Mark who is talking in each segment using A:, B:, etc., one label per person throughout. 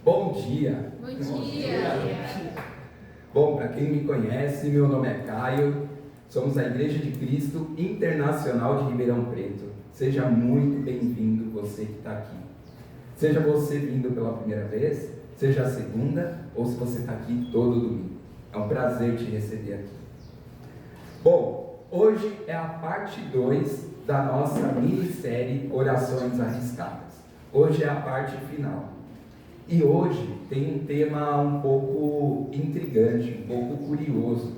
A: Bom dia!
B: Bom dia!
A: Bom, para quem me conhece, meu nome é Caio, somos a Igreja de Cristo Internacional de Ribeirão Preto. Seja muito bem-vindo você que está aqui. Seja você vindo pela primeira vez, seja a segunda, ou se você está aqui todo domingo. É um prazer te receber aqui. Bom, hoje é a parte 2 da nossa minissérie Orações Arriscadas. Hoje é a parte final. E hoje tem um tema um pouco intrigante, um pouco curioso.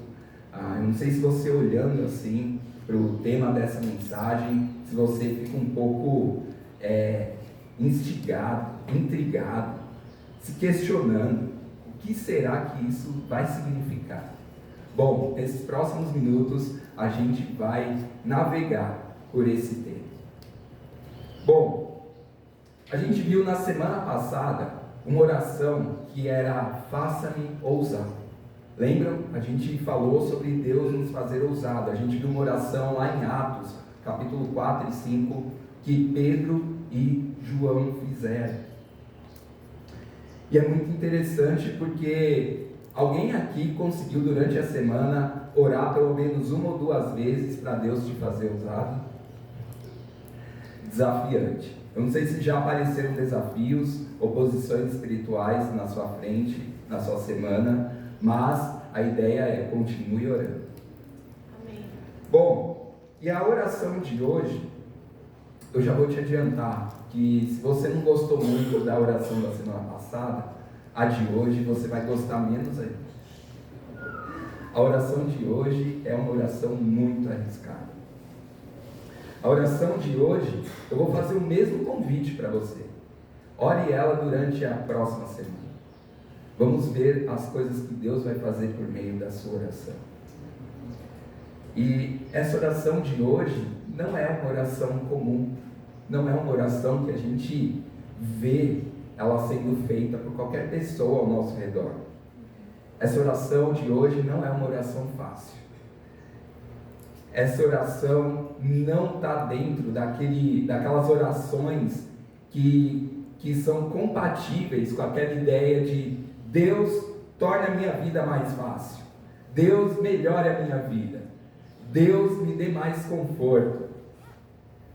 A: Eu não sei se você olhando assim para o tema dessa mensagem, se você fica um pouco instigado, intrigado, se questionando o que será que isso vai significar. Bom, nesses próximos minutos a gente vai navegar por esse tema. Bom, a gente viu na semana passada uma oração que era faça-me ousar. Lembram? A gente falou sobre Deus nos fazer ousado. A gente viu uma oração lá em Atos, capítulo 4 e 5, que Pedro e João fizeram. E é muito interessante porque alguém aqui conseguiu durante a semana orar pelo menos uma ou duas vezes para Deus te fazer ousado? Desafiante. Eu não sei se já apareceram desafios, oposições espirituais na sua frente, na sua semana, mas a ideia é continue orando.
B: Amém.
A: Bom, e a oração de hoje, eu já vou te adiantar que se você não gostou muito da oração da semana passada, a de hoje você vai gostar menos ainda. A oração de hoje é uma oração muito arriscada. A oração de hoje, eu vou fazer o mesmo convite para você. Ore ela durante a próxima semana. Vamos ver as coisas que Deus vai fazer por meio da sua oração. E essa oração de hoje não é uma oração comum. Não é uma oração que a gente vê ela sendo feita por qualquer pessoa ao nosso redor. Essa oração de hoje não é uma oração fácil. Essa oração não está dentro daquelas orações que são compatíveis com aquela ideia de Deus torne a minha vida mais fácil, Deus melhore a minha vida, Deus me dê mais conforto.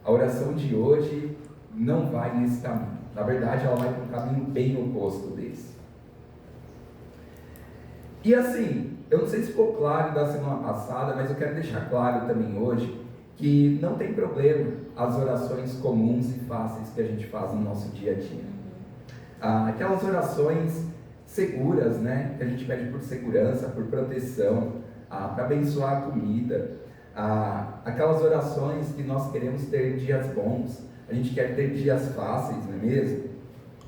A: A oração de hoje não vai nesse caminho. Na verdade, ela vai para um caminho bem oposto desse. E assim, eu não sei se ficou claro da semana passada, mas eu quero deixar claro também hoje que não tem problema as orações comuns e fáceis que a gente faz no nosso dia a dia. Aquelas orações seguras, né? Que a gente pede por segurança, por proteção, para abençoar a comida. Aquelas orações que nós queremos ter dias bons, a gente quer ter dias fáceis, não é mesmo?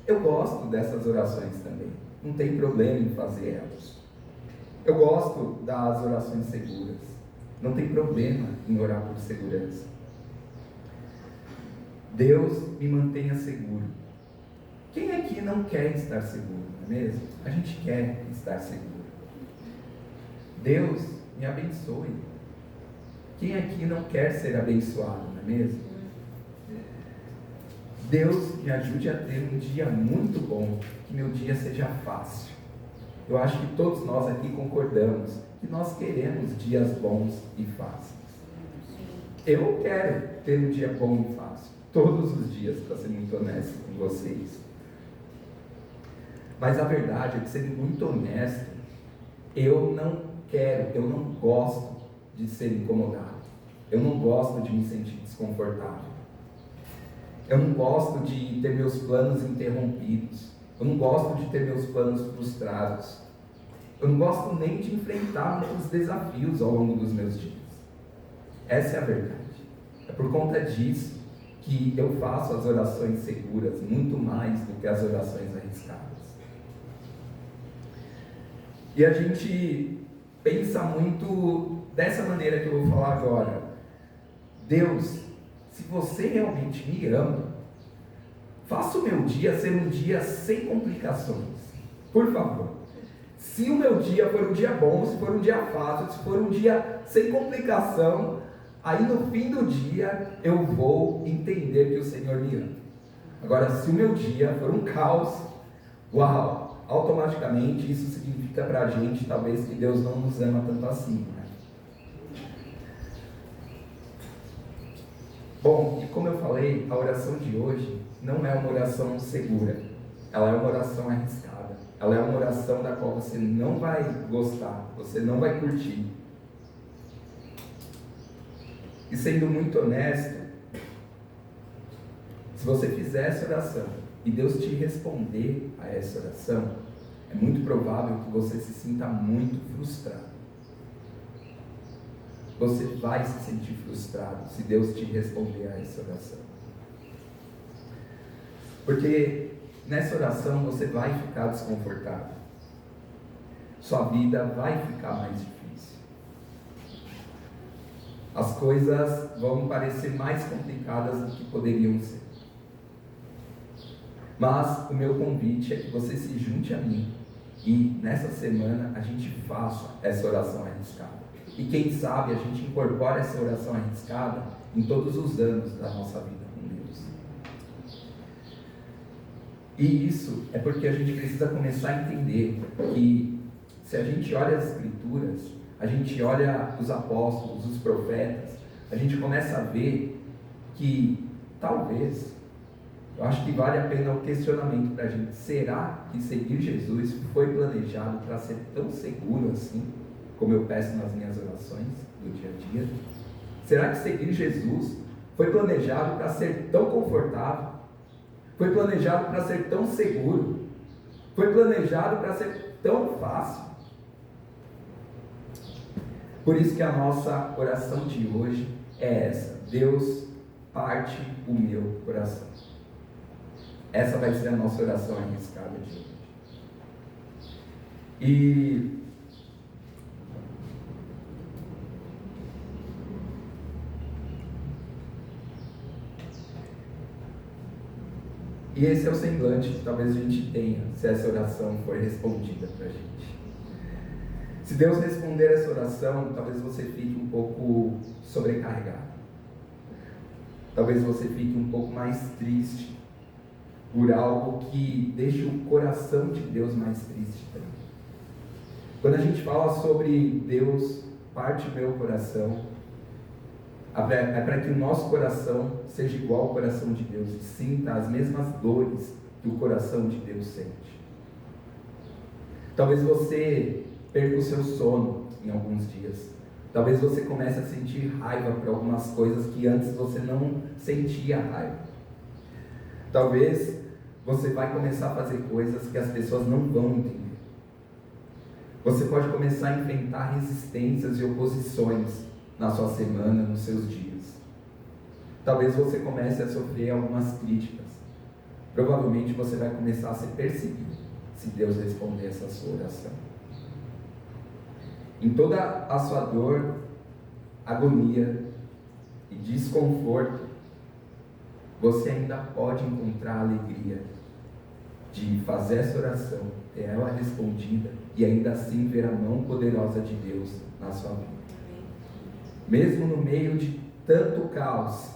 A: Eu gosto dessas orações também, não tem problema em fazer elas. Eu gosto das orações seguras. Não tem problema em orar por segurança. Deus me mantenha seguro. Quem aqui não quer estar seguro, não é mesmo? A gente quer estar seguro. Deus me abençoe. Quem aqui não quer ser abençoado, não é mesmo? Deus me ajude a ter um dia muito bom, que meu dia seja fácil. Eu acho que todos nós aqui concordamos que nós queremos dias bons e fáceis. Eu quero ter um dia bom e fácil, todos os dias, para ser muito honesto com vocês. Mas a verdade é que, sendo muito honesto, eu não gosto de ser incomodado. Eu não gosto de me sentir desconfortável. Eu não gosto de ter meus planos interrompidos. Eu não gosto de ter meus planos frustrados. Eu não gosto nem de enfrentar muitos desafios ao longo dos meus dias. Essa é a verdade. É por conta disso que eu faço as orações seguras muito mais do que as orações arriscadas. E a gente pensa muito dessa maneira que eu vou falar agora. Deus, se você realmente me ama, faça o meu dia ser um dia sem complicações. Por favor. Se o meu dia for um dia bom, se for um dia fácil, se for um dia sem complicação, aí no fim do dia eu vou entender que o Senhor me ama. Agora, se o meu dia for um caos, Uau! Automaticamente isso significa para a gente, talvez, que Deus não nos ama tanto assim, né? Bom, e como eu falei, a oração de hoje não é uma oração segura. Ela é uma oração arriscada. Ela é uma oração da qual você não vai gostar, você não vai curtir. E sendo muito honesto, se você fizer essa oração e Deus te responder a essa oração, é muito provável que você se sinta muito frustrado. Você vai se sentir frustrado se Deus te responder a essa oração. Porque nessa oração você vai ficar desconfortável. Sua vida vai ficar mais difícil. As coisas vão parecer mais complicadas do que poderiam ser. Mas o meu convite é que você se junte a mim e nessa semana a gente faça essa oração arriscada. E quem sabe a gente incorpora essa oração arriscada em todos os anos da nossa vida com Deus. E isso é porque a gente precisa começar a entender que se a gente olha as Escrituras, a gente olha os apóstolos, os profetas, a gente começa a ver que talvez, eu acho que vale a pena o questionamento para a gente. Será que seguir Jesus foi planejado para ser tão seguro assim, como eu peço nas minhas orações do dia a dia? Será que seguir Jesus foi planejado para ser tão confortável? Foi planejado para ser tão seguro? Foi planejado para ser tão fácil? Por isso que a nossa oração de hoje é essa: Deus, parte o meu coração. Essa vai ser a nossa oração arriscada de hoje. E esse é o semblante que talvez a gente tenha, se essa oração for respondida para a gente. Se Deus responder essa oração, talvez você fique um pouco sobrecarregado. Talvez você fique um pouco mais triste por algo que deixa o coração de Deus mais triste também. Quando a gente fala sobre Deus, parte o meu coração, é para que o nosso coração seja igual ao coração de Deus, e sinta as mesmas dores que o coração de Deus sente. Talvez você perca o seu sono em alguns dias. Talvez você comece a sentir raiva por algumas coisas que antes você não sentia raiva. Talvez você vai começar a fazer coisas que as pessoas não vão entender. Você pode começar a enfrentar resistências e oposições na sua semana, nos seus dias. Talvez você comece a sofrer algumas críticas. Provavelmente você vai começar a ser perseguido se Deus responder essa sua oração. Em toda a sua dor, agonia e desconforto, você ainda pode encontrar a alegria de fazer essa oração, ter ela respondida e ainda assim ver a mão poderosa de Deus na sua vida. Mesmo no meio de tanto caos,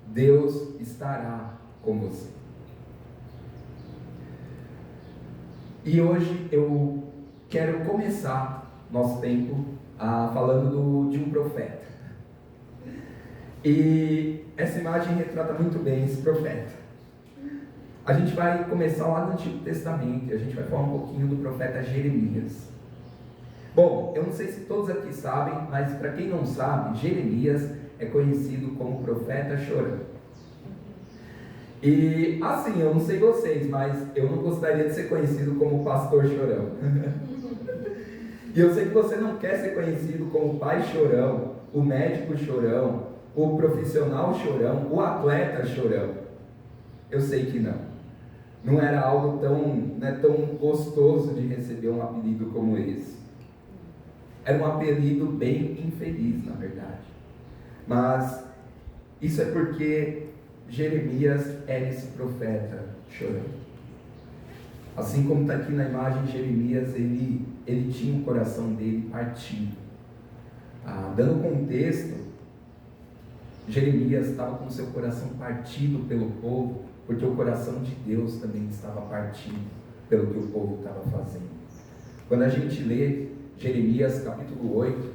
A: Deus estará com você. E hoje eu quero começar nosso tempo falando de um profeta. E essa imagem retrata muito bem esse profeta. A gente vai começar lá no Antigo Testamento e a gente vai falar um pouquinho do profeta Jeremias. Bom, eu não sei se todos aqui sabem, mas para quem não sabe, Jeremias é conhecido como profeta chorão. E assim, eu não sei vocês, mas eu não gostaria de ser conhecido como pastor chorão. E eu sei que você não quer ser conhecido como pai chorão, o médico chorão, o profissional chorão, o atleta chorão. Eu sei que não. Não era algo tão gostoso de receber um apelido como esse. Era um apelido bem infeliz, na verdade. Mas isso é porque Jeremias era esse profeta chorando. Assim como está aqui na imagem, Jeremias, ele tinha o coração dele partido. Dando contexto, Jeremias estava com o seu coração partido pelo povo, porque o coração de Deus também estava partido pelo que o povo estava fazendo. Quando a gente lê Jeremias capítulo 8,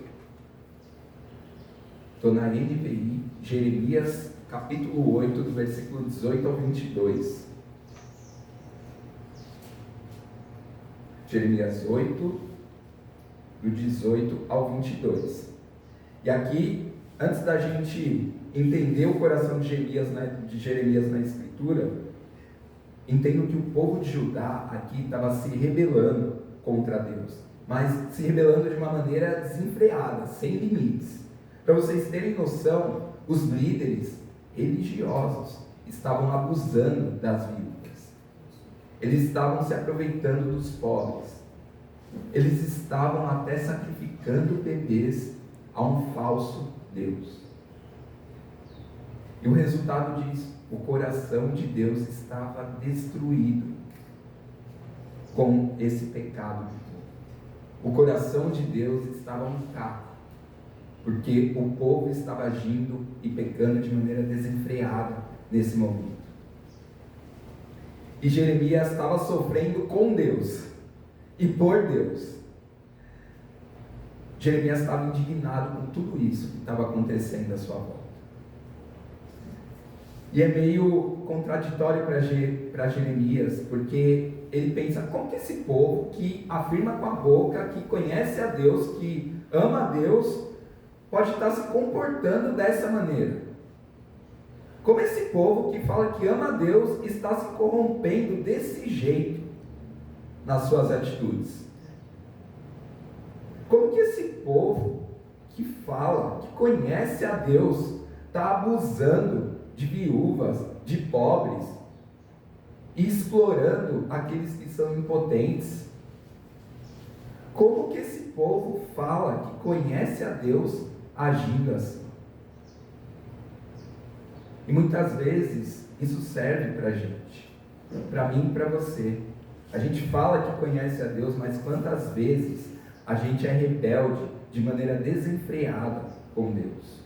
A: estou na NVI, Jeremias capítulo 8, do versículo 18 ao 22. Jeremias 8, do 18 ao 22. E aqui, antes da gente entender o coração de Jeremias na Escritura, entendo que o povo de Judá aqui estava se rebelando contra Deus, mas se rebelando de uma maneira desenfreada, sem limites. Para vocês terem noção, os líderes religiosos estavam abusando das viúvas. Eles estavam se aproveitando dos pobres. Eles estavam até sacrificando bebês a um falso Deus. E o resultado disso, o coração de Deus estava destruído com esse pecado do povo. O coração de Deus estava um caco, porque o povo estava agindo e pecando de maneira desenfreada nesse momento. E Jeremias estava sofrendo com Deus e por Deus. Jeremias estava indignado com tudo isso que estava acontecendo à sua volta. E é meio contraditório para Jeremias, porque ele pensa, como que esse povo que afirma com a boca que conhece a Deus, que ama a Deus, pode estar se comportando dessa maneira? Como esse povo que fala que ama a Deus está se corrompendo desse jeito nas suas atitudes? Como que esse povo que fala, que conhece a Deus, está abusando de viúvas, de pobres, e explorando aqueles que são impotentes? Como que esse povo fala que conhece a Deus agindo assim? E muitas vezes isso serve para a gente, para mim e para você. A gente fala que conhece a Deus, mas quantas vezes a gente é rebelde de maneira desenfreada com Deus?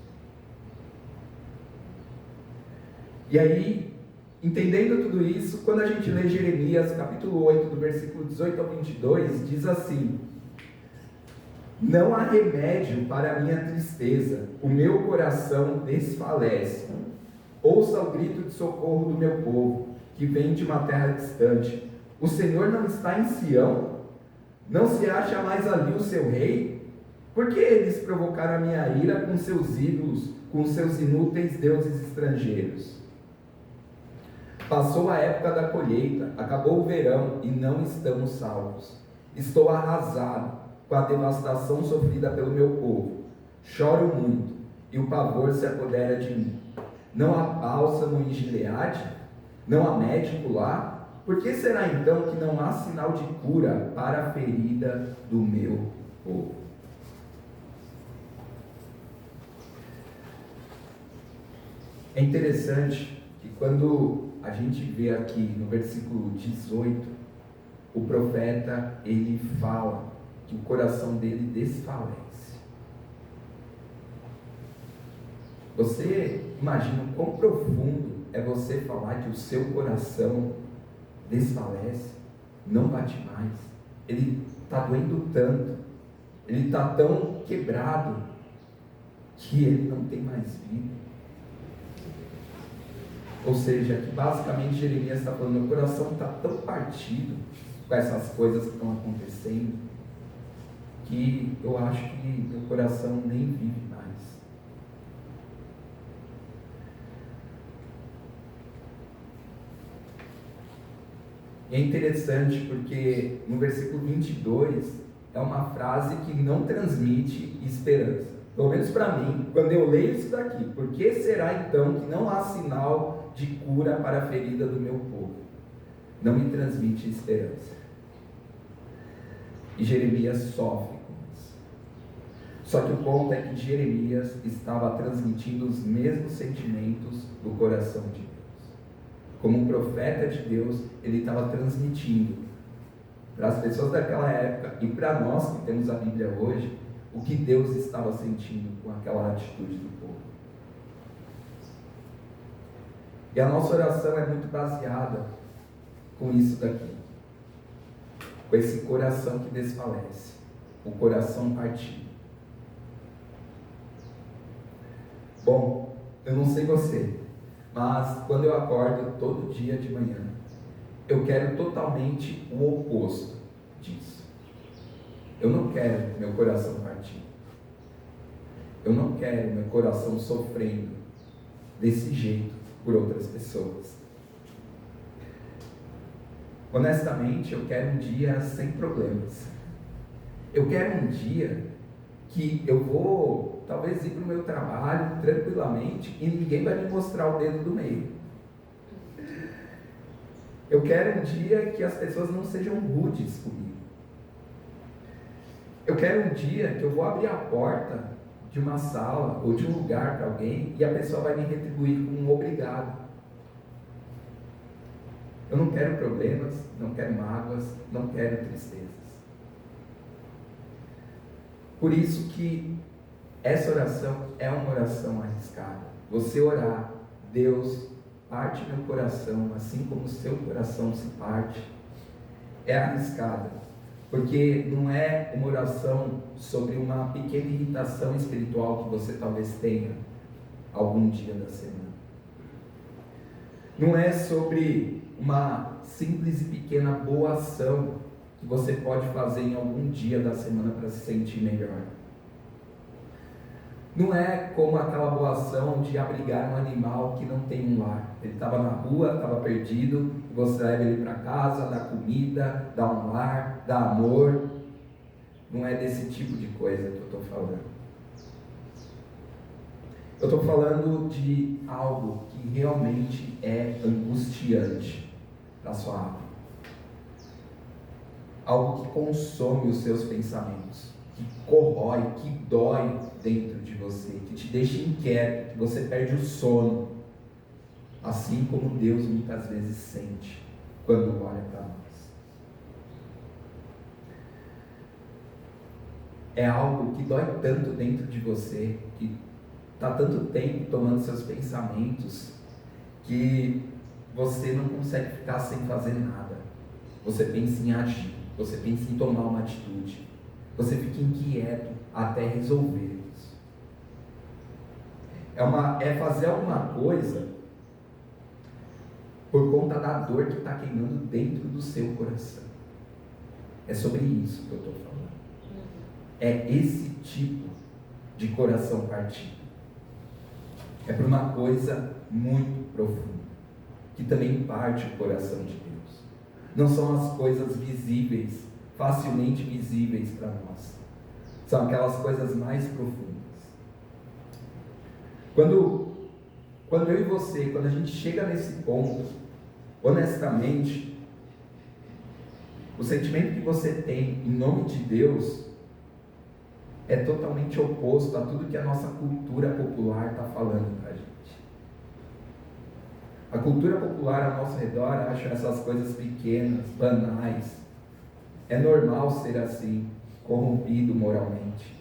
A: E aí, entendendo tudo isso, quando a gente lê Jeremias capítulo 8, do versículo 18 ao 22, diz assim: não há remédio para a minha tristeza, o meu coração desfalece. Ouça o grito de socorro do meu povo, que vem de uma terra distante. O Senhor não está em Sião? Não se acha mais ali o seu rei? Por que eles provocaram a minha ira com seus ídolos, com seus inúteis deuses estrangeiros? Passou a época da colheita, acabou o verão e não estamos salvos. Estou arrasado com a devastação sofrida pelo meu povo. Choro muito e o pavor se apodera de mim. Não há bálsamo em Gileade? Não há médico lá? Por que será então que não há sinal de cura para a ferida do meu povo? É interessante que quando a gente vê aqui no versículo 18, o profeta, ele fala que o coração dele desfalece. Você imagina o quão profundo é você falar que o seu coração desfalece, não bate mais, ele está doendo tanto, ele está tão quebrado, que ele não tem mais vida. Ou seja, que basicamente Jeremias está falando, meu coração está tão partido com essas coisas que estão acontecendo, que eu acho que meu coração nem vive mais. E é interessante porque no versículo 22 é uma frase que não transmite esperança. Pelo menos para mim, quando eu leio isso daqui, por que será então que não há sinal de cura para a ferida do meu povo? Não me transmite esperança. E Jeremias sofre com isso. Só que o ponto é que Jeremias estava transmitindo os mesmos sentimentos do coração de Deus. Como um profeta de Deus, ele estava transmitindo para as pessoas daquela época e para nós que temos a Bíblia hoje, o que Deus estava sentindo com aquela atitude do povo. E a nossa oração é muito baseada com isso daqui. com esse coração que desfalece, o coração partido. Bom, eu não sei você, mas quando eu acordo todo dia de manhã, eu quero totalmente o oposto disso. Eu não quero meu coração partido. Eu não quero meu coração sofrendo desse jeito por outras pessoas. Honestamente, eu quero um dia sem problemas. Eu quero um dia que eu vou, talvez, ir para o meu trabalho tranquilamente e ninguém vai me mostrar o dedo do meio. Eu quero um dia que as pessoas não sejam rudes comigo. Eu quero um dia que eu vou abrir a porta de uma sala ou de um lugar para alguém e a pessoa vai me retribuir com um obrigado. Eu não quero problemas, não quero mágoas, não quero tristezas. Por isso que essa oração é uma oração arriscada. Você orar, Deus, parte meu coração, assim como o seu coração se parte, é arriscada. Porque não é uma oração sobre uma pequena irritação espiritual que você talvez tenha algum dia da semana. Não é sobre uma simples e pequena boa ação que você pode fazer em algum dia da semana para se sentir melhor. Não é como aquela boa ação de abrigar um animal que não tem um lar. Ele estava na rua, estava perdido, e você leva ele para casa, dá comida, dá um lar, dá amor. Não é desse tipo de coisa que eu estou falando. Eu estou falando de algo que realmente é angustiante para a sua alma. Algo que consome os seus pensamentos, que corrói, que dói dentro de você, que te deixa inquieto, que você perde o sono, assim como Deus muitas vezes sente quando olha para nós. É algo que dói tanto dentro de você, que está tanto tempo tomando seus pensamentos, que você não consegue ficar sem fazer nada. Você pensa em agir, você pensa em tomar uma atitude, você fica inquieto até resolver isso. É fazer alguma coisa por conta da dor que está queimando dentro do seu coração. É sobre isso que eu estou falando. É esse tipo de coração partido. É por uma coisa muito profunda, que também parte o coração de Deus. Não são as coisas visíveis, facilmente visíveis para nós. São aquelas coisas mais profundas. Quando eu e você, quando a gente chega nesse ponto, honestamente, o sentimento que você tem em nome de Deus é totalmente oposto a tudo que a nossa cultura popular está falando para a gente. A cultura popular ao nosso redor acha essas coisas pequenas, banais. É normal ser assim, corrompido moralmente,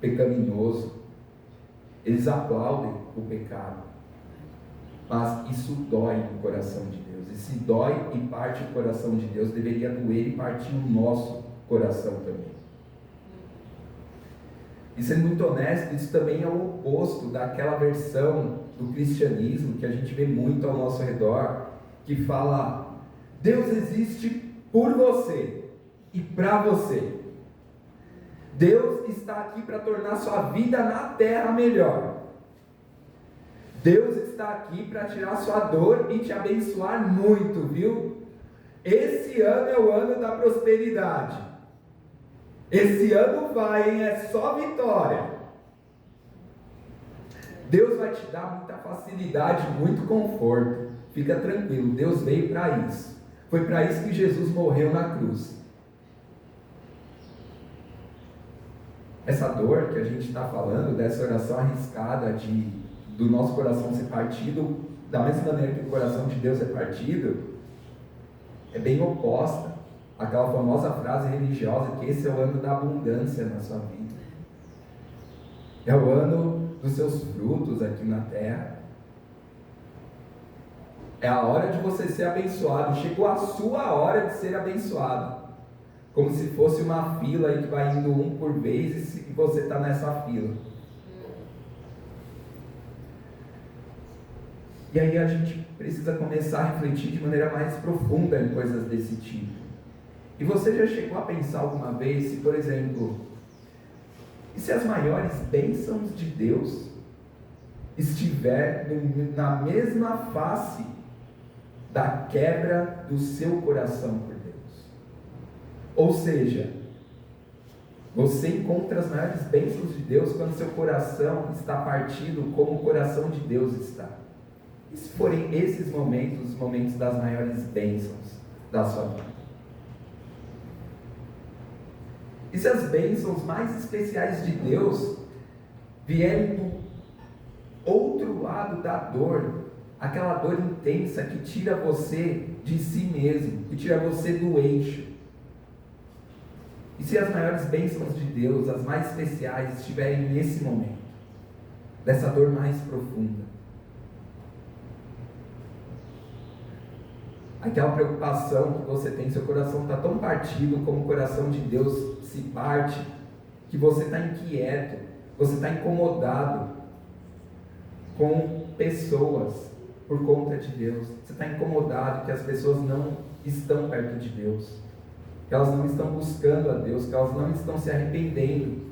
A: pecaminoso. Eles aplaudem o pecado. Mas isso dói no coração de Deus. E se dói e parte o coração de Deus, deveria doer e partir o nosso coração também. E sendo muito honesto, isso também é o oposto daquela versão do cristianismo que a gente vê muito ao nosso redor, que fala: Deus existe por você e para você. Deus está aqui para tornar sua vida na terra melhor. Deus está aqui para tirar sua dor e te abençoar muito, viu? Esse ano é o ano da prosperidade. Esse ano vai, hein? É só vitória. Deus vai te dar muita facilidade, muito conforto. Fica tranquilo, Deus veio para isso. Foi para isso que Jesus morreu na cruz. Essa dor que a gente está falando, dessa oração arriscada do nosso coração ser partido, da mesma maneira que o coração de Deus é partido, é bem oposta àquela famosa frase religiosa que esse é o ano da abundância na sua vida. É o ano dos seus frutos aqui na terra. É a hora de você ser abençoado. Chegou a sua hora de ser abençoado. como se fosse uma fila aí que vai indo um por vez e você está nessa fila. E aí a gente precisa começar a refletir de maneira mais profunda em coisas desse tipo. E você já chegou a pensar alguma vez se, por exemplo, e se as maiores bênçãos de Deus estiver na mesma face da quebra do seu coração por Deus? Ou seja, você encontra as maiores bênçãos de Deus quando seu coração está partido como o coração de Deus está. E se forem esses momentos, os momentos das maiores bênçãos da sua vida? E se as bênçãos mais especiais de Deus vierem do outro lado da dor, aquela dor intensa que tira você de si mesmo, que tira você do eixo? E se as maiores bênçãos de Deus, as mais especiais, estiverem nesse momento, dessa dor mais profunda? Aquela preocupação que você tem, seu coração está tão partido como o coração de Deus se parte, que você está inquieto, você está incomodado com pessoas por conta de Deus. Você está incomodado que as pessoas não estão perto de Deus, que elas não estão buscando a Deus, que elas não estão se arrependendo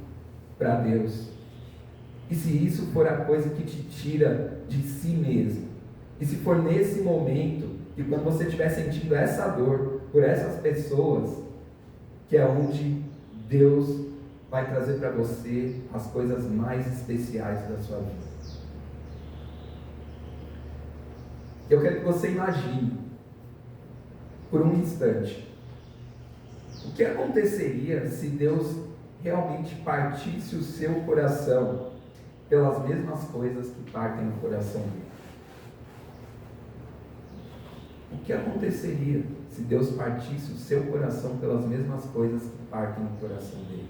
A: para Deus. E se isso for a coisa que te tira de si mesmo, e se for nesse momento, que quando você estiver sentindo essa dor por essas pessoas, que é onde Deus vai trazer para você as coisas mais especiais da sua vida. Eu quero que você imagine, por um instante, o que aconteceria se Deus realmente partisse o seu coração pelas mesmas coisas que partem o coração dele. O que aconteceria se Deus partisse o seu coração pelas mesmas coisas que partem o coração dele?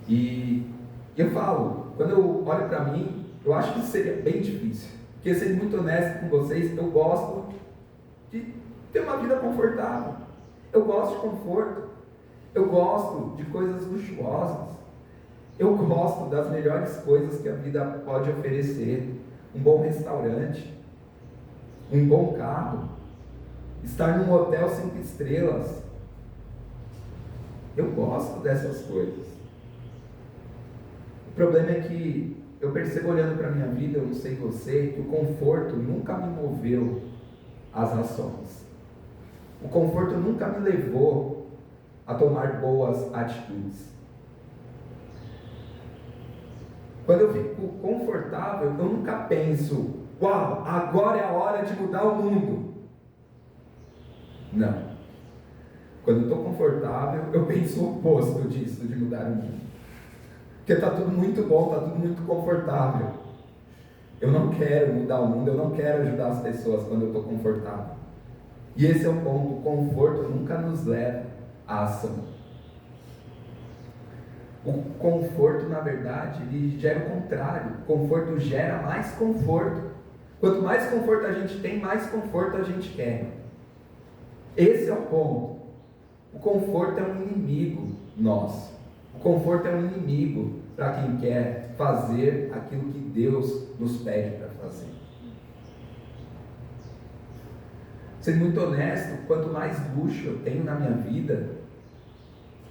A: E eu falo, quando eu olho para mim, eu acho que isso seria bem difícil. Porque, sendo muito honesto com vocês, eu gosto de ter uma vida confortável. Eu gosto de conforto. Eu gosto de coisas luxuosas. Eu gosto das melhores coisas que a vida pode oferecer. Um bom restaurante, um bom carro, estar num hotel 5 estrelas. Eu gosto dessas coisas. O problema é que eu percebo, olhando para a minha vida, eu não sei você, que o conforto nunca me moveu às ações. O conforto nunca me levou a tomar boas atitudes. Quando eu fico confortável, eu nunca penso: uau, agora é a hora de mudar o mundo. Não. Quando eu estou confortável, eu penso o oposto disso, de mudar o mundo. Porque está tudo muito bom, está tudo muito confortável. Eu não quero mudar o mundo, eu não quero ajudar as pessoas quando eu estou confortável. E esse é o ponto: o conforto nunca nos leva à ação. O conforto, na verdade, ele gera o contrário. O conforto gera mais conforto. Quanto mais conforto a gente tem, mais conforto a gente quer. Esse é o ponto. O conforto é um inimigo nosso. O conforto é um inimigo para quem quer fazer aquilo que Deus nos pede para fazer. Sendo muito honesto, quanto mais luxo eu tenho na minha vida,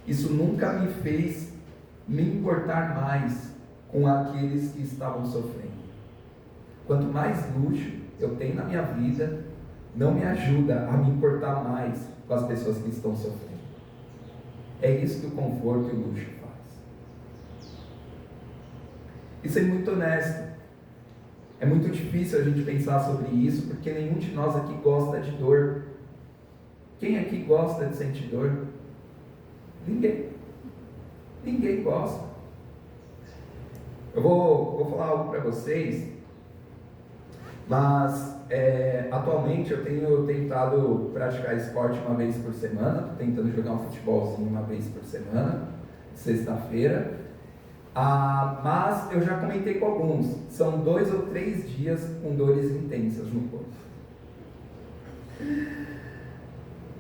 A: isso nunca me fez me importar mais com aqueles que estavam sofrendo. Quanto mais luxo eu tenho na minha vida, não me ajuda a me importar mais com as pessoas que estão sofrendo. É isso que o conforto e o luxo faz. E sendo muito honesto, é muito difícil a gente pensar sobre isso, porque nenhum de nós aqui gosta de dor. Quem aqui gosta de sentir dor? Ninguém. Ninguém gosta. Eu vou falar algo para vocês, mas atualmente eu tenho tentado praticar esporte uma vez por semana. Estou tentando jogar um futebolzinho uma vez por semana, sexta-feira. Mas eu já comentei com alguns, são 2 ou 3 dias com dores intensas no corpo.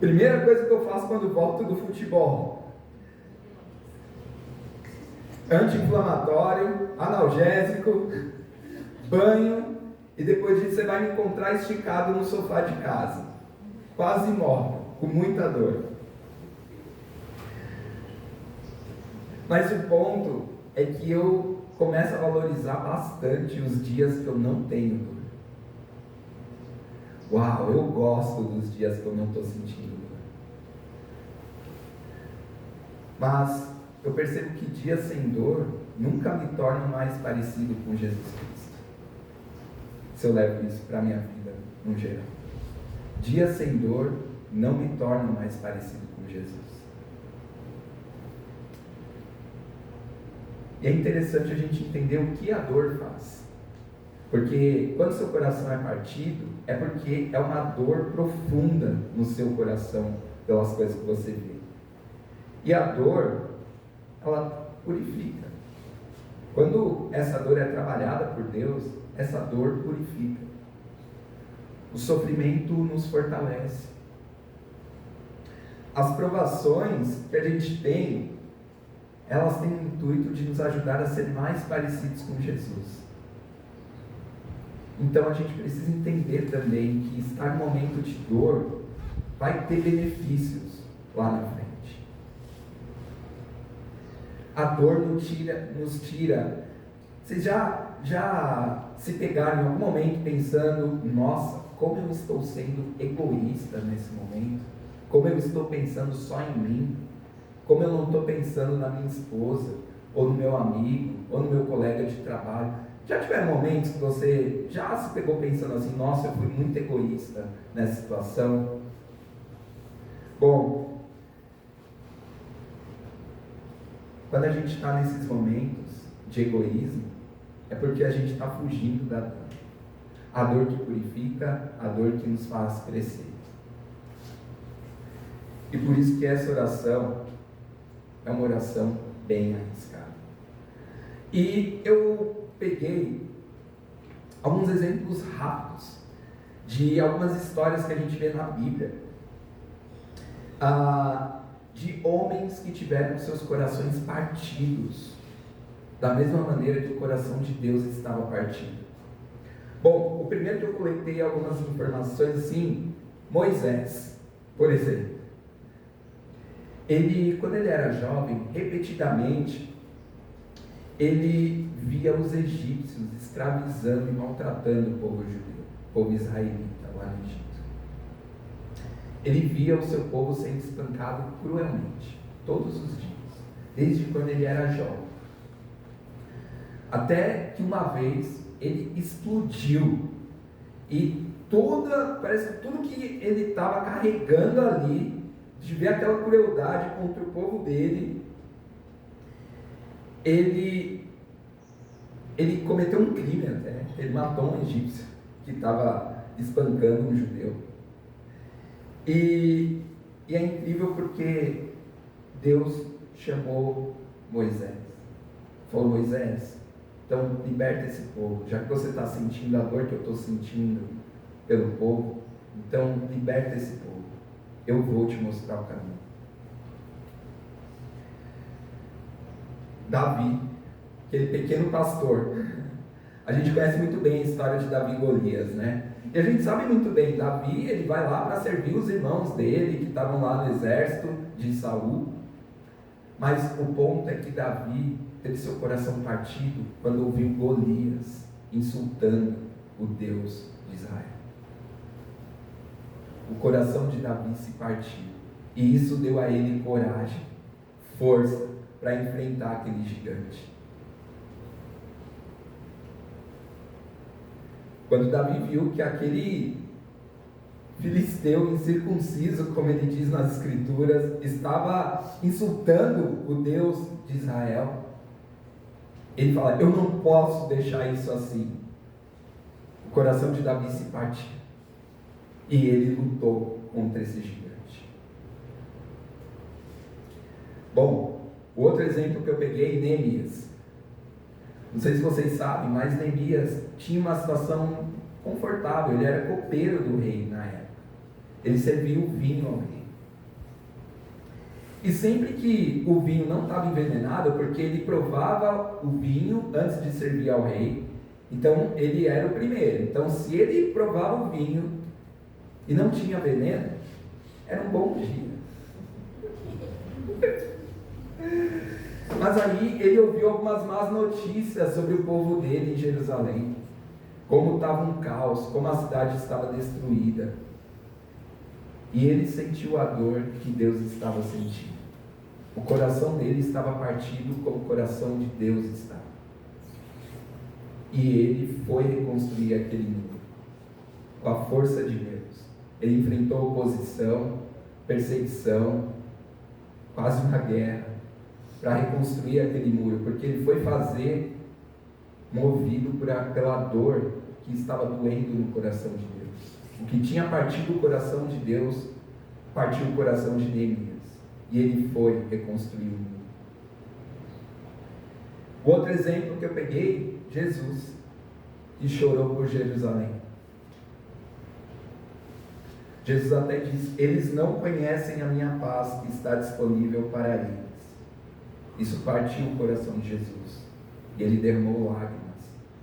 A: Primeira coisa que eu faço quando volto do futebol: anti-inflamatório, analgésico, banho, e depois disso você vai me encontrar esticado no sofá de casa, quase imóvel, com muita dor. Mas o ponto é que eu começo a valorizar bastante os dias que eu não tenho dor. Uau, eu gosto dos dias que eu não estou sentindo dor. Mas eu percebo que dias sem dor nunca me tornam mais parecido com Jesus Cristo. Se eu levo isso para a minha vida, no geral. Dias sem dor não me tornam mais parecido com Jesus. E é interessante a gente entender o que a dor faz. Porque quando seu coração é partido, é porque é uma dor profunda no seu coração pelas coisas que você vê. E a dor, ela purifica. Quando essa dor é trabalhada por Deus, essa dor purifica. O sofrimento nos fortalece. As provações que a gente tem, elas têm o intuito de nos ajudar a ser mais parecidos com Jesus. Então a gente precisa entender também que estar no momento de dor vai ter benefícios lá na frente. A dor nos tira. Vocês já se pegaram em algum momento pensando: nossa, como eu estou sendo egoísta nesse momento? Como eu estou pensando só em mim? Como eu não estou pensando na minha esposa, ou no meu amigo, ou no meu colega de trabalho? Já tiveram momentos que você já se pegou pensando assim: nossa, eu fui muito egoísta nessa situação? Bom, quando a gente está nesses momentos de egoísmo, é porque a gente está fugindo da dor. A dor que purifica, a dor que nos faz crescer. E por isso que essa oração é uma oração bem arriscada. E eu peguei alguns exemplos rápidos de algumas histórias que a gente vê na Bíblia, de homens que tiveram seus corações partidos, da mesma maneira que o coração de Deus estava partido. Bom, o primeiro que eu coletei algumas informações assim: Moisés, por exemplo. Quando ele era jovem, repetidamente, ele via os egípcios escravizando e maltratando o povo judeu, o povo israelita lá no Egito. Ele via o seu povo sendo espancado cruelmente, todos os dias, desde quando ele era jovem. Até que uma vez ele explodiu e parece que tudo que ele estava carregando ali, de ver aquela crueldade contra o povo dele, ele cometeu um crime até. Ele matou um egípcio que estava espancando um judeu. E é incrível porque Deus chamou Moisés. Falou: Moisés, então liberta esse povo. Já que você está sentindo a dor que eu estou sentindo pelo povo, então liberta esse povo. Eu vou te mostrar o caminho. Davi, aquele pequeno pastor. A gente conhece muito bem a história de Davi e Golias, né? E a gente sabe muito bem, Davi, ele vai lá para servir os irmãos dele, que estavam lá no exército de Saul. Mas o ponto é que Davi teve seu coração partido quando ouviu Golias insultando o Deus de Israel. O coração de Davi se partiu, e isso deu a ele coragem, força para enfrentar aquele gigante. Quando Davi viu que aquele filisteu incircunciso, como ele diz nas escrituras, estava insultando o Deus de Israel, ele fala: eu não posso deixar isso assim. O coração de Davi se partiu, e ele lutou contra esse gigante. Bom, o outro exemplo que eu peguei, Neemias. Não sei se vocês sabem, mas Neemias tinha uma situação confortável. Ele era copeiro do rei na época. Ele servia o vinho ao rei. E sempre que o vinho não estava envenenado, porque ele provava o vinho antes de servir ao rei, então ele era o primeiro. Então, se ele provava o vinho e não tinha veneno, era um bom dia. Mas aí ele ouviu algumas más notícias sobre o povo dele em Jerusalém, como estava um caos, como a cidade estava destruída. E ele sentiu a dor que Deus estava sentindo. O coração dele estava partido como o coração de Deus estava. E ele foi reconstruir aquele muro com a força de Deus. Ele enfrentou oposição, perseguição, quase uma guerra, para reconstruir aquele muro, porque ele foi fazer movido pela dor que estava doendo no coração de Deus. O que tinha partido o coração de Deus, partiu o coração de Neemias. E ele foi reconstruir o muro. O outro exemplo que eu peguei, Jesus, que chorou por Jerusalém. Jesus até diz: eles não conhecem a minha paz que está disponível para eles. Isso partiu o coração de Jesus. E ele derramou lágrimas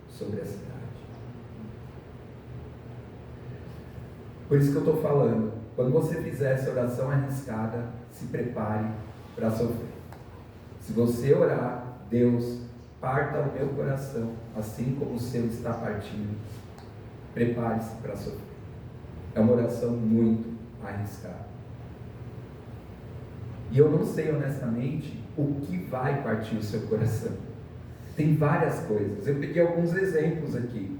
A: sobre a cidade. Por isso que eu estou falando, quando você fizer essa oração arriscada, se prepare para sofrer. Se você orar, Deus, parta o meu coração, assim como o seu está partindo. Prepare-se para sofrer. É uma oração muito arriscada. E eu não sei honestamente o que vai partir o seu coração. Tem várias coisas. Eu peguei alguns exemplos aqui.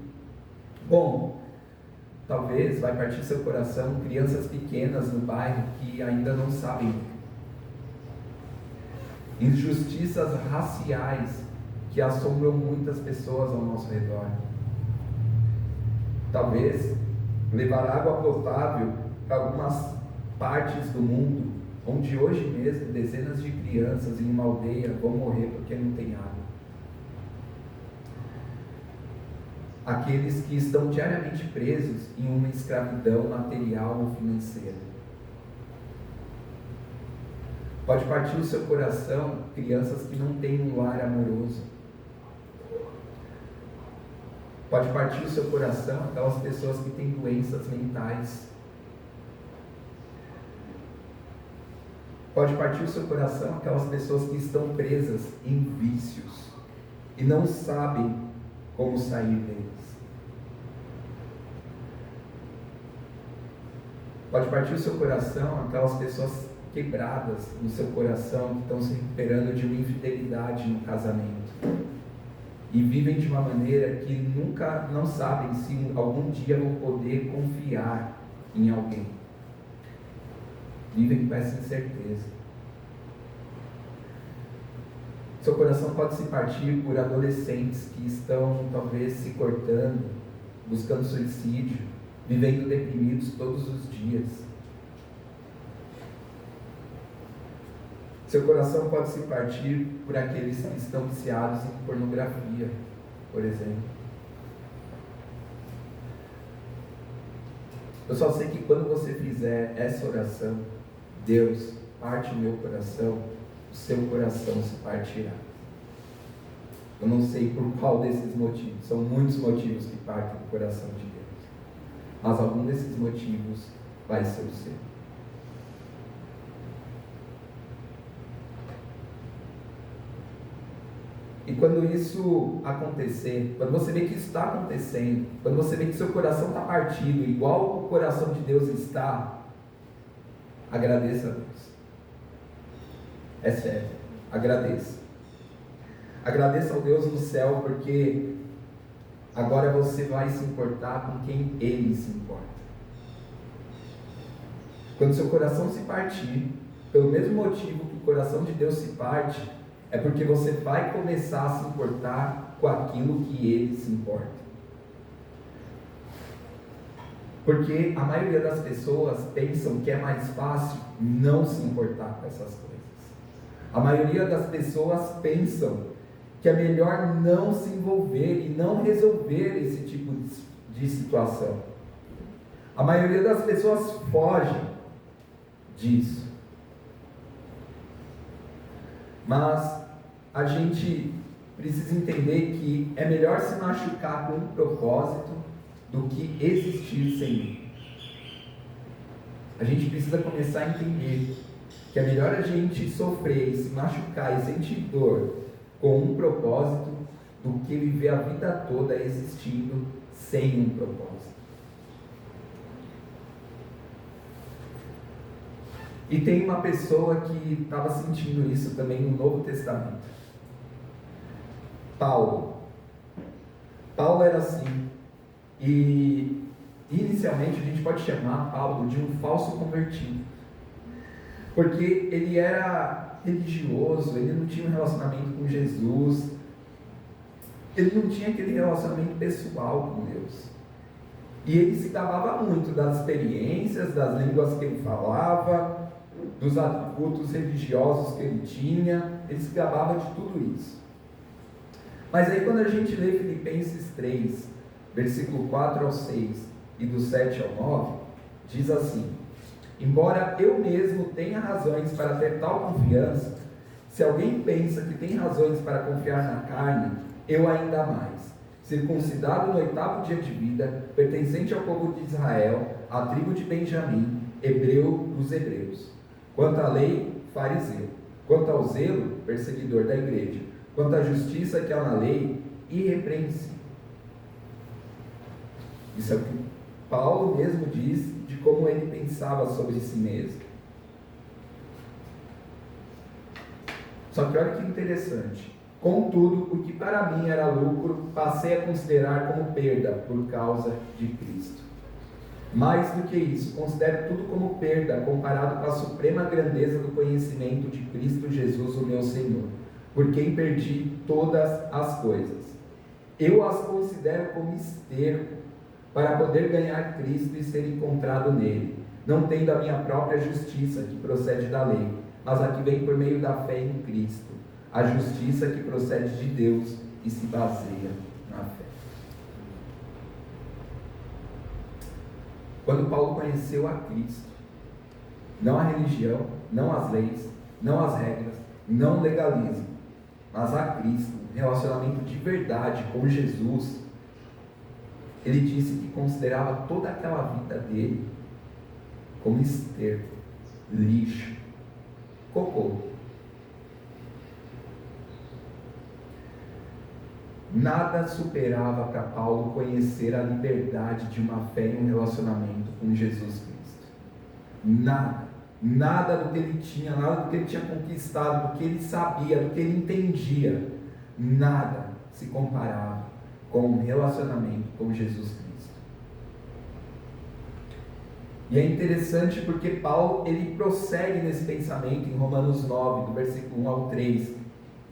A: Bom, talvez vai partir seu coração crianças pequenas no bairro que ainda não sabem. Injustiças raciais que assombram muitas pessoas ao nosso redor. Talvez levar água potável para algumas partes do mundo, onde hoje mesmo dezenas de crianças em uma aldeia vão morrer porque não tem água. Aqueles que estão diariamente presos em uma escravidão material ou financeira. Pode partir o seu coração crianças que não têm um lar amoroso. Pode partir o seu coração aquelas pessoas que têm doenças mentais. Pode partir o seu coração aquelas pessoas que estão presas em vícios e não sabem como sair deles. Pode partir o seu coração aquelas pessoas quebradas no seu coração que estão se recuperando de uma infidelidade no casamento e vivem de uma maneira que nunca não sabem se algum dia vão poder confiar em alguém. Vivem com essa incerteza. Seu coração pode se partir por adolescentes que estão talvez se cortando, buscando suicídio, vivendo deprimidos todos os dias. Seu coração pode se partir por aqueles que estão viciados em pornografia, por exemplo. Eu só sei que quando você fizer essa oração, Deus, parte o meu coração, o seu coração se partirá. Eu não sei por qual desses motivos, são muitos motivos que partem do coração de Deus, mas algum desses motivos vai ser o seu. E quando isso acontecer, quando você vê que isso está acontecendo, quando você vê que seu coração está partido, igual o coração de Deus está, agradeça a Deus. É sério, agradeça. Agradeça ao Deus no céu, porque agora você vai se importar com quem Ele se importa. Quando seu coração se partir, pelo mesmo motivo que o coração de Deus se parte, é porque você vai começar a se importar com aquilo que Ele se importa. Porque a maioria das pessoas pensam que é mais fácil não se importar com essas coisas. A maioria das pessoas pensam que é melhor não se envolver e não resolver esse tipo de situação. A maioria das pessoas foge disso. Mas a gente precisa entender que é melhor se machucar com um propósito do que existir sem um. A gente precisa começar a entender que é melhor a gente sofrer e se machucar e sentir dor com um propósito do que viver a vida toda existindo sem um propósito. E tem uma pessoa que estava sentindo isso também no Novo Testamento. Paulo era assim, e inicialmente a gente pode chamar Paulo de um falso convertido, porque ele era religioso, ele não tinha um relacionamento com Jesus, ele não tinha aquele relacionamento pessoal com Deus, e ele se gabava muito das experiências, das línguas que ele falava, dos atributos religiosos que ele tinha, ele se gabava de tudo isso. Mas aí quando a gente lê Filipenses 3, versículo 4 ao 6 e do 7 ao 9, diz assim: embora eu mesmo tenha razões para ter tal confiança, se alguém pensa que tem razões para confiar na carne, eu ainda mais. Circuncidado no 8º dia de vida, pertencente ao povo de Israel, à tribo de Benjamim, hebreu dos hebreus. Quanto à lei, fariseu. Quanto ao zelo, perseguidor da igreja. Quanto à justiça que há na lei, irrepreensível. Isso é o que Paulo mesmo diz de como ele pensava sobre si mesmo. Só que olha que interessante. Contudo, o que para mim era lucro, passei a considerar como perda por causa de Cristo. Mais do que isso, considero tudo como perda comparado com a suprema grandeza do conhecimento de Cristo Jesus, o meu Senhor, por quem perdi todas as coisas. Eu as considero como esterco para poder ganhar Cristo e ser encontrado nele, não tendo a minha própria justiça que procede da lei, mas a que vem por meio da fé em Cristo, a justiça que procede de Deus e se baseia na fé. Quando Paulo conheceu a Cristo, não a religião, não as leis, não as regras, não o legalismo, mas a Cristo, um relacionamento de verdade com Jesus, ele disse que considerava toda aquela vida dele como esterco, lixo, cocô. Nada superava para Paulo conhecer a liberdade de uma fé e um relacionamento com Jesus Cristo. Nada do que ele tinha, nada do que ele tinha conquistado, do que ele sabia, do que ele entendia, nada se comparava com um relacionamento com Jesus Cristo. E é interessante porque Paulo, ele prossegue nesse pensamento em Romanos 9, do versículo 1 ao 3.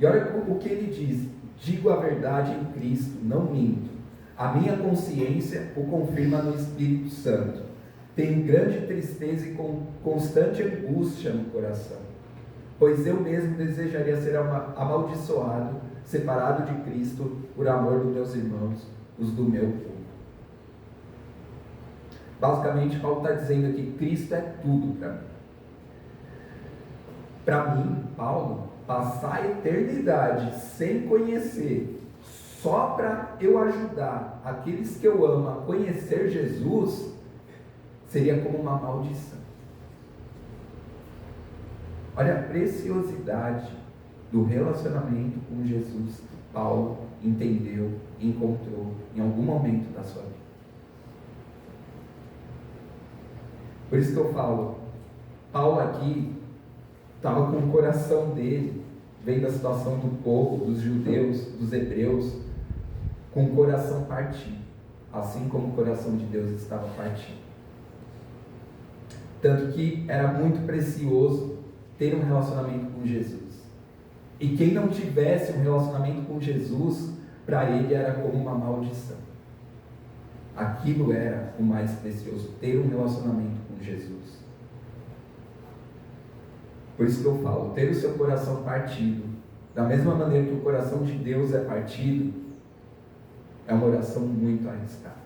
A: E olha o que ele diz: digo a verdade em Cristo, não minto. A minha consciência o confirma no Espírito Santo. Tenho grande tristeza e constante angústia no coração, pois eu mesmo desejaria ser amaldiçoado, separado de Cristo, por amor dos meus irmãos, os do meu povo. Basicamente, Paulo está dizendo que Cristo é tudo para mim. Para mim, Paulo, passar a eternidade sem conhecer, só para eu ajudar aqueles que eu amo a conhecer Jesus, seria como uma maldição. Olha a preciosidade do relacionamento com Jesus que Paulo entendeu, encontrou em algum momento da sua vida. Por isso que eu falo, Paulo aqui estava com o coração dele, vendo a situação do povo, dos judeus, dos hebreus, com o coração partido, assim como o coração de Deus estava partido. Tanto que era muito precioso ter um relacionamento com Jesus. E quem não tivesse um relacionamento com Jesus, para ele era como uma maldição. Aquilo era o mais precioso, ter um relacionamento com Jesus. Por isso que eu falo, ter o seu coração partido, da mesma maneira que o coração de Deus é partido, é uma oração muito arriscada.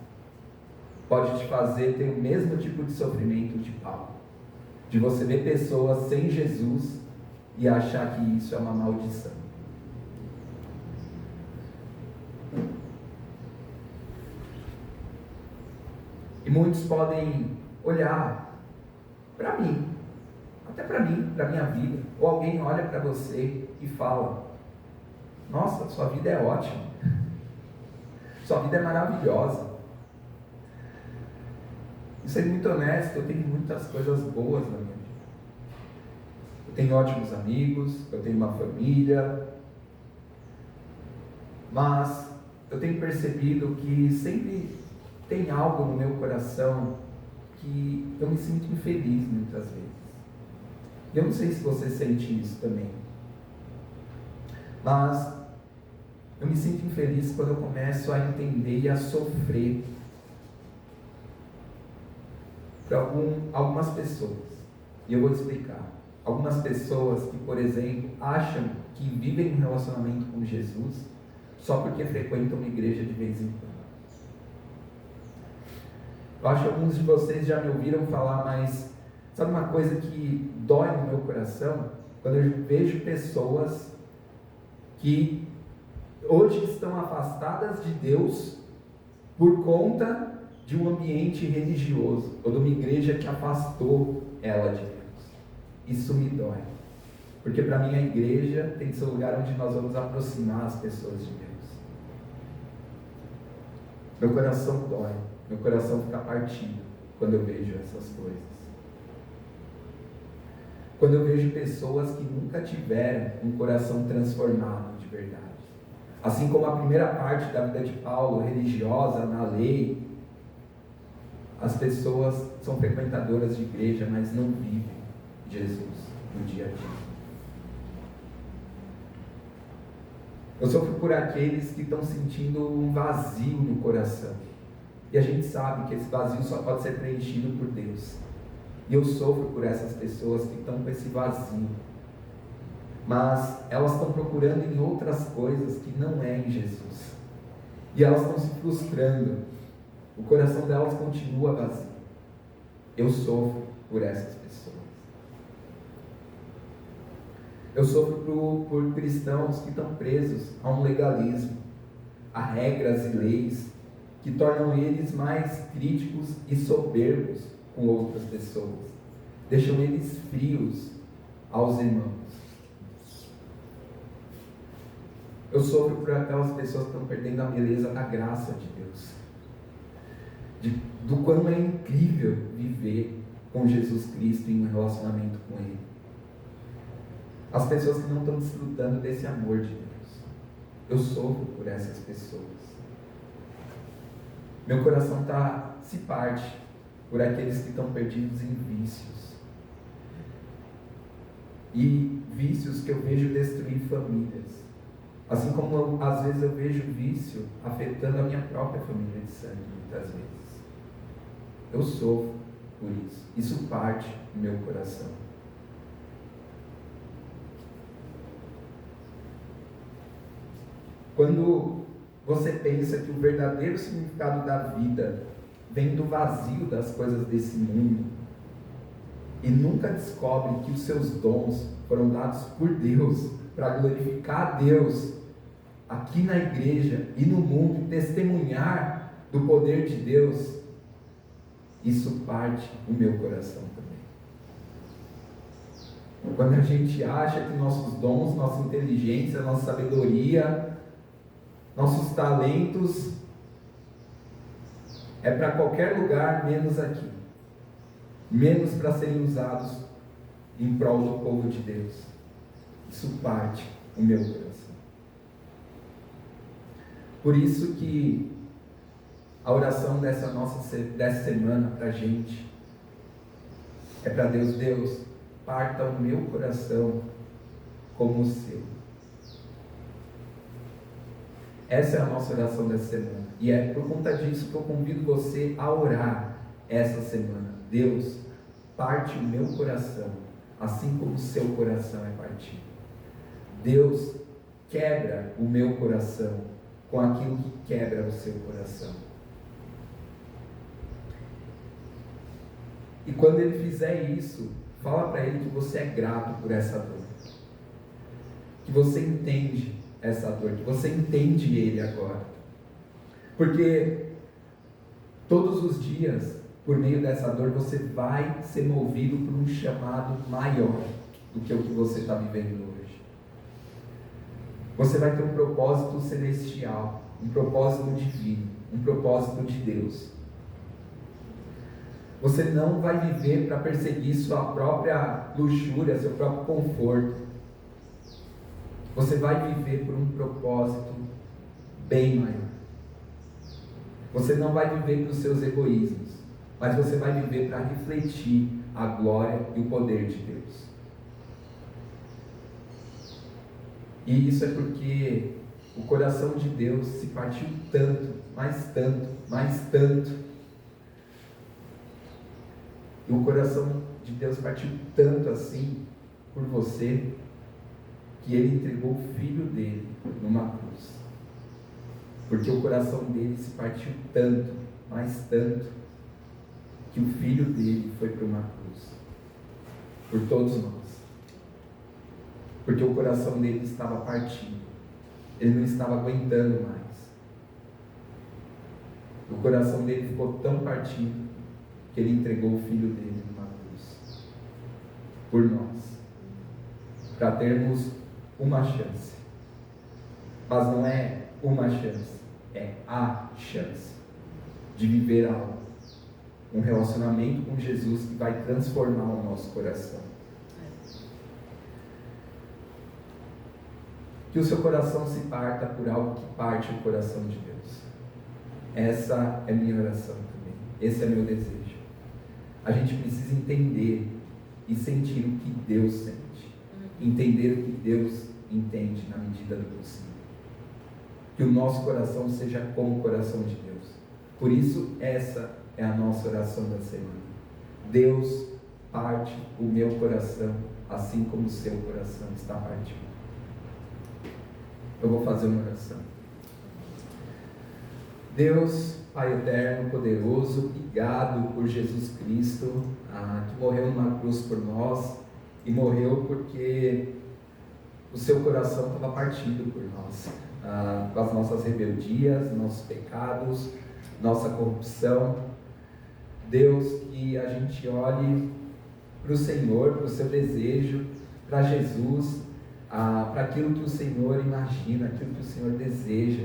A: Pode te fazer ter o mesmo tipo de sofrimento de Paulo, de você ver pessoas sem Jesus e achar que isso é uma maldição. E muitos podem olhar para mim, até para mim, para minha vida, ou alguém olha para você e fala: nossa, sua vida é ótima, sua vida é maravilhosa. E sendo muito honesto, eu tenho muitas coisas boas na minha vida. Eu tenho ótimos amigos, eu tenho uma família, mas eu tenho percebido que sempre tem algo no meu coração que eu me sinto infeliz muitas vezes. Eu não sei se você sente isso também, mas eu me sinto infeliz quando eu começo a entender e a sofrer para algumas pessoas. E eu vou explicar. Algumas pessoas que, por exemplo, acham que vivem um relacionamento com Jesus só porque frequentam uma igreja de vez em quando. Eu acho que alguns de vocês já me ouviram falar, mas sabe uma coisa que dói no meu coração? Quando eu vejo pessoas que hoje estão afastadas de Deus por conta de um ambiente religioso, ou de uma igreja que afastou ela de Deus. Isso me dói, porque para mim a igreja tem que ser o lugar onde nós vamos aproximar as pessoas de Deus. Meu coração dói, meu coração fica partido quando eu vejo essas coisas. Quando eu vejo pessoas que nunca tiveram um coração transformado de verdade. Assim como a primeira parte da vida de Paulo, religiosa, na lei, as pessoas são frequentadoras de igreja, mas não vivem Jesus no dia a dia. Eu sofro por aqueles que estão sentindo um vazio no coração. E a gente sabe que esse vazio só pode ser preenchido por Deus. E eu sofro por essas pessoas que estão com esse vazio. Mas elas estão procurando em outras coisas que não é em Jesus. E elas estão se frustrando. O coração delas continua vazio. Eu sofro por essas pessoas. Eu sofro por cristãos que estão presos a um legalismo, a regras e leis que tornam eles mais críticos e soberbos com outras pessoas. Deixam eles frios aos irmãos. Eu sofro por aquelas pessoas que estão perdendo a beleza da graça de Deus. Do quão é incrível viver com Jesus Cristo em um relacionamento com Ele. As pessoas que não estão desfrutando desse amor de Deus. Eu sofro por essas pessoas. Meu coração se parte por aqueles que estão perdidos em vícios. E vícios que eu vejo destruir famílias. Assim como às vezes eu vejo vício afetando a minha própria família de sangue, muitas vezes. Eu sofro por isso. Isso parte do meu coração. Quando você pensa que o verdadeiro significado da vida vem do vazio das coisas desse mundo e nunca descobre que os seus dons foram dados por Deus para glorificar a Deus aqui na igreja e no mundo, e testemunhar do poder de Deus, isso parte do meu coração também. Quando a gente acha que nossos dons, nossa inteligência, nossa sabedoria, nossos talentos é para qualquer lugar menos aqui, menos para serem usados em prol do povo de Deus, isso parte do meu coração. Por isso que a oração dessa semana para a gente é para Deus, parta o meu coração como o seu. Essa é a nossa oração dessa semana. E é por conta disso que eu convido você a orar essa semana. Deus, parte o meu coração, assim como o seu coração é partido. Deus, quebra o meu coração com aquilo que quebra o seu coração. E quando Ele fizer isso, fala para Ele que você é grato por essa dor. que você entende essa dor, que você entende Ele agora. Porque todos os dias, por meio dessa dor, você vai ser movido por um chamado maior do que o que você está vivendo hoje. Você vai ter um propósito celestial, um propósito divino, um propósito de Deus. Você não vai viver para perseguir sua própria luxúria, seu próprio conforto. Você vai viver por um propósito bem maior. Você não vai viver para os seus egoísmos, mas você vai viver para refletir a glória e o poder de Deus. E isso é porque o coração de Deus se partiu tanto, mais tanto, mais tanto. E o coração de Deus partiu tanto assim por você, que Ele entregou o Filho dele numa cruz. Porque o coração dele se partiu tanto, mais tanto, que o Filho dele foi para uma cruz. Por todos nós. Porque o coração dele estava partido. Ele não estava aguentando mais. O coração dele ficou tão partido que ele entregou o Filho dele numa cruz. Por nós. Para termos uma chance. Mas não é uma chance. É a chance de viver algo. Um relacionamento com Jesus que vai transformar o nosso coração. Que o seu coração se parta por algo que parte o coração de Deus. Essa é minha oração também. Esse é meu desejo. A gente precisa entender e sentir o que Deus sente. Entender o que Deus entende na medida do possível. Que o nosso coração seja como o coração de Deus. Por isso, essa é a nossa oração da semana. Deus parte o meu coração, assim como o seu coração está partido. Eu vou fazer uma oração. Deus, Pai eterno, poderoso, obrigado por Jesus Cristo, que morreu numa cruz por nós, e morreu porque o seu coração estava partido por nós, com as nossas rebeldias, nossos pecados, nossa corrupção. Deus, que a gente olhe para o Senhor, para o seu desejo, para Jesus, para aquilo que o Senhor imagina, aquilo que o Senhor deseja,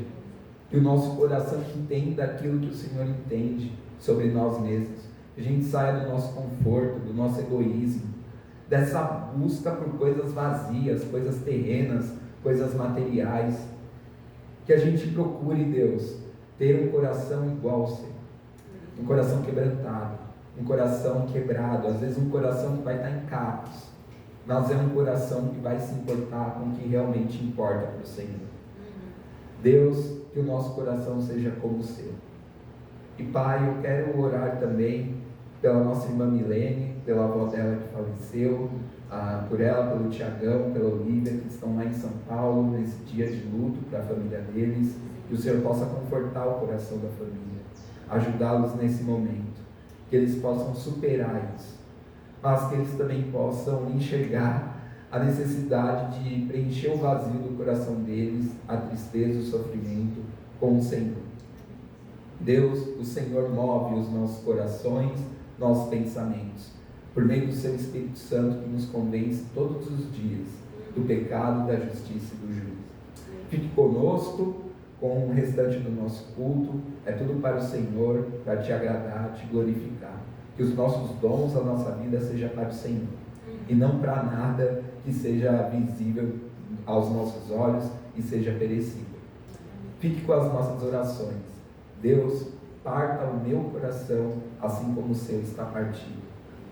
A: que o nosso coração entenda aquilo que o Senhor entende sobre nós mesmos, que a gente saia do nosso conforto, do nosso egoísmo, dessa busca por coisas vazias, coisas terrenas, coisas materiais, que a gente procure, Deus, ter um coração igual ao seu, um coração quebrantado, um coração quebrado, às vezes um coração que vai estar em cacos, mas é um coração que vai se importar com o que realmente importa para o Senhor. Deus, que o nosso coração seja como o seu. E Pai, eu quero orar também pela nossa irmã Milene, pela avó dela que faleceu, por ela, pelo Tiagão, pela Olivia, que estão lá em São Paulo, nesse dia de luto para a família deles, que o Senhor possa confortar o coração da família, ajudá-los nesse momento, que eles possam superar isso, mas que eles também possam enxergar a necessidade de preencher o vazio do coração deles, a tristeza, o sofrimento com o Senhor. Deus, o Senhor move os nossos corações, nossos pensamentos, por meio do seu Espírito Santo que nos convence todos os dias do pecado, da justiça e do juízo. Fique conosco com o restante do nosso culto, é tudo para o Senhor, para te agradar, te glorificar. Que os nossos dons, a nossa vida seja para o Senhor, e não para nada que seja visível aos nossos olhos e seja perecível. Fique com as nossas orações. Deus, parta o meu coração, assim como o seu está partido.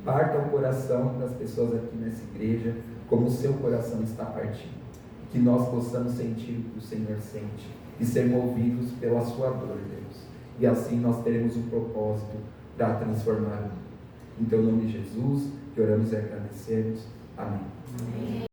A: Parta o coração das pessoas aqui nessa igreja, como o seu coração está partido. Que nós possamos sentir o que o Senhor sente e ser movidos pela sua dor, Deus. E assim nós teremos um propósito para transformar o mundo. Em teu nome, Jesus, que oramos e agradecemos. Amém.